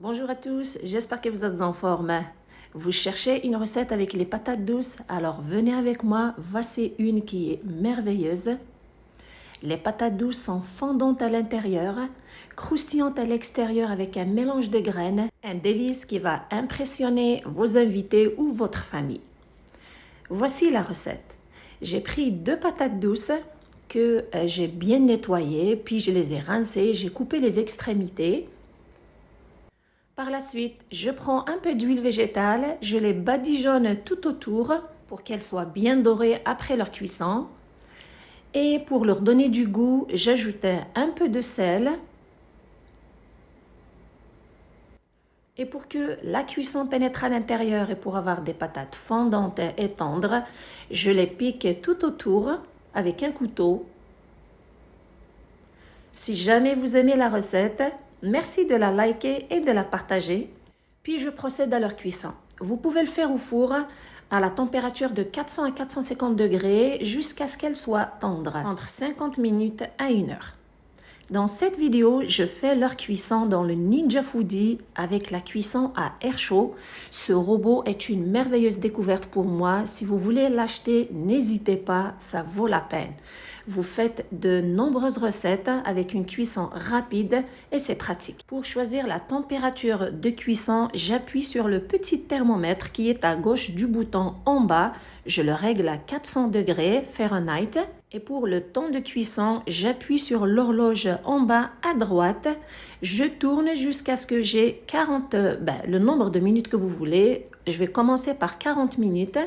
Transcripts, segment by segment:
Bonjour à tous, j'espère que vous êtes en forme. Vous cherchez une recette avec les patates douces? Alors venez avec moi, voici une qui est merveilleuse. Les patates douces sont fondantes à l'intérieur, croustillantes à l'extérieur avec un mélange de graines, un délice qui va impressionner vos invités ou votre famille. Voici la recette. J'ai pris 2 patates douces que j'ai bien nettoyées, puis je les ai rincées, j'ai coupé les extrémités. Par la suite, je prends un peu d'huile végétale, je les badigeonne tout autour pour qu'elles soient bien dorées après leur cuisson. Et pour leur donner du goût, j'ajoute un peu de sel. Et pour que la cuisson pénètre à l'intérieur et pour avoir des patates fondantes et tendres, je les pique tout autour avec un couteau. Si jamais vous aimez la recette, merci de la liker et de la partager. Puis je procède à leur cuisson. Vous pouvez le faire au four à la température de 400 à 450 degrés jusqu'à ce qu'elle soit tendre, entre 50 minutes à 1 heure. Dans cette vidéo, je fais leur cuisson dans le Ninja Foodi avec la cuisson à air chaud. Ce robot est une merveilleuse découverte pour moi. Si vous voulez l'acheter, n'hésitez pas, ça vaut la peine. Vous faites de nombreuses recettes avec une cuisson rapide et c'est pratique. Pour choisir la température de cuisson, j'appuie sur le petit thermomètre qui est à gauche du bouton en bas. Je le règle à 400 degrés Fahrenheit. Et pour le temps de cuisson, j'appuie sur l'horloge en bas à droite. Je tourne jusqu'à ce que j'ai le nombre de minutes que vous voulez. Je vais commencer par 40 minutes.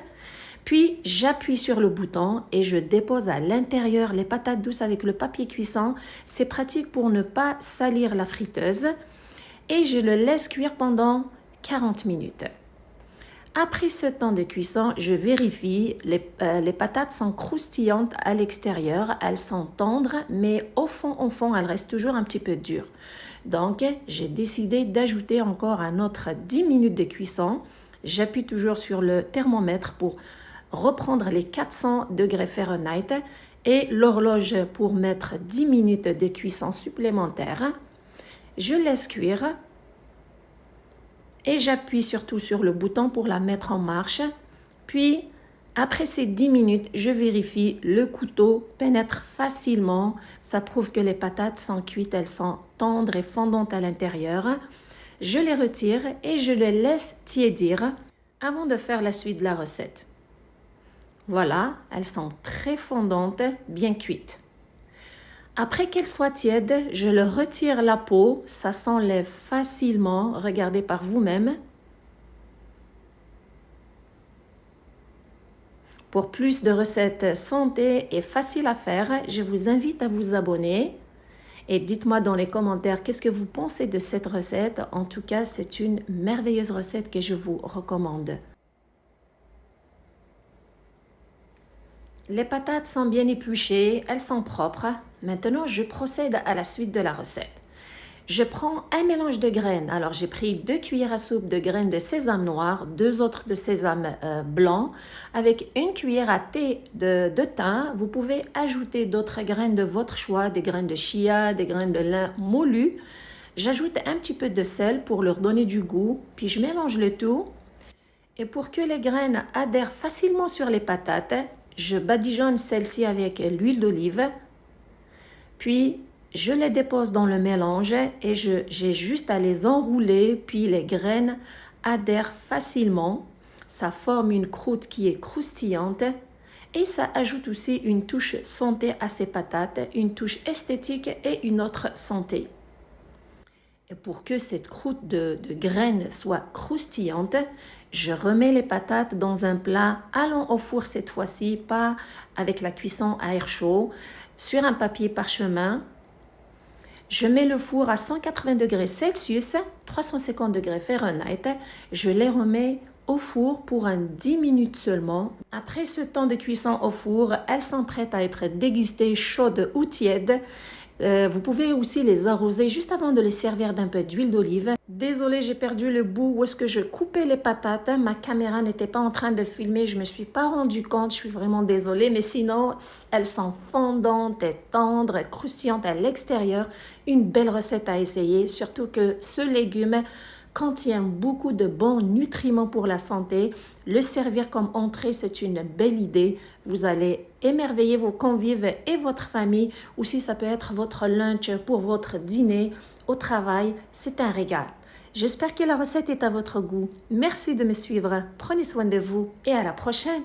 Puis, j'appuie sur le bouton et je dépose à l'intérieur les patates douces avec le papier cuisson. C'est pratique pour ne pas salir la friteuse. Et je le laisse cuire pendant 40 minutes. Après ce temps de cuisson, je vérifie, les patates sont croustillantes à l'extérieur, elles sont tendres, mais au fond, elles restent toujours un petit peu dures. Donc, j'ai décidé d'ajouter encore un autre 10 minutes de cuisson. J'appuie toujours sur le thermomètre pour reprendre les 400 degrés Fahrenheit et l'horloge pour mettre 10 minutes de cuisson supplémentaire. Je laisse cuire. Et j'appuie surtout sur le bouton pour la mettre en marche. Puis, après ces 10 minutes, je vérifie, le couteau pénètre facilement. Ça prouve que les patates sont cuites, elles sont tendres et fondantes à l'intérieur. Je les retire et je les laisse tiédir avant de faire la suite de la recette. Voilà, elles sont très fondantes, bien cuites. Après qu'elle soit tiède, je le retire la peau, ça s'enlève facilement, regardez par vous-même. Pour plus de recettes santé et faciles à faire, je vous invite à vous abonner. Et dites-moi dans les commentaires qu'est-ce que vous pensez de cette recette. En tout cas, c'est une merveilleuse recette que je vous recommande. Les patates sont bien épluchées, elles sont propres. Maintenant, je procède à la suite de la recette. Je prends un mélange de graines. Alors, j'ai pris 2 cuillères à soupe de graines de sésame noir, 2 autres de sésame blanc, avec 1 cuillère à thé de thym. Vous pouvez ajouter d'autres graines de votre choix, des graines de chia, des graines de lin moulu. J'ajoute un petit peu de sel pour leur donner du goût, puis je mélange le tout. Et pour que les graines adhèrent facilement sur les patates, je badigeonne celle-ci avec l'huile d'olive, puis je les dépose dans le mélange et j'ai juste à les enrouler, puis les graines adhèrent facilement. Ça forme une croûte qui est croustillante et ça ajoute aussi une touche santé à ces patates, une touche esthétique et une autre santé. Et pour que cette croûte de graines soit croustillante, je remets les patates dans un plat allant au four cette fois-ci, pas avec la cuisson à air chaud, sur un papier parchemin. Je mets le four à 180 degrés Celsius, 350 degrés Fahrenheit. Je les remets au four pour 10 minutes seulement. Après ce temps de cuisson au four, elles sont prêtes à être dégustées chaudes ou tièdes. Vous pouvez aussi les arroser juste avant de les servir d'un peu d'huile d'olive. Désolée, j'ai perdu le bout où est-ce que je coupais les patates. Ma caméra n'était pas en train de filmer, je ne me suis pas rendu compte, je suis vraiment désolée. Mais sinon, elles sont fondantes et tendres, croustillantes à l'extérieur. Une belle recette à essayer, surtout que ce légume contient beaucoup de bons nutriments pour la santé. Le servir comme entrée, c'est une belle idée. Vous allez émerveiller vos convives et votre famille. Aussi, ça peut être votre lunch pour votre dîner au travail. C'est un régal. J'espère que la recette est à votre goût. Merci de me suivre. Prenez soin de vous et à la prochaine.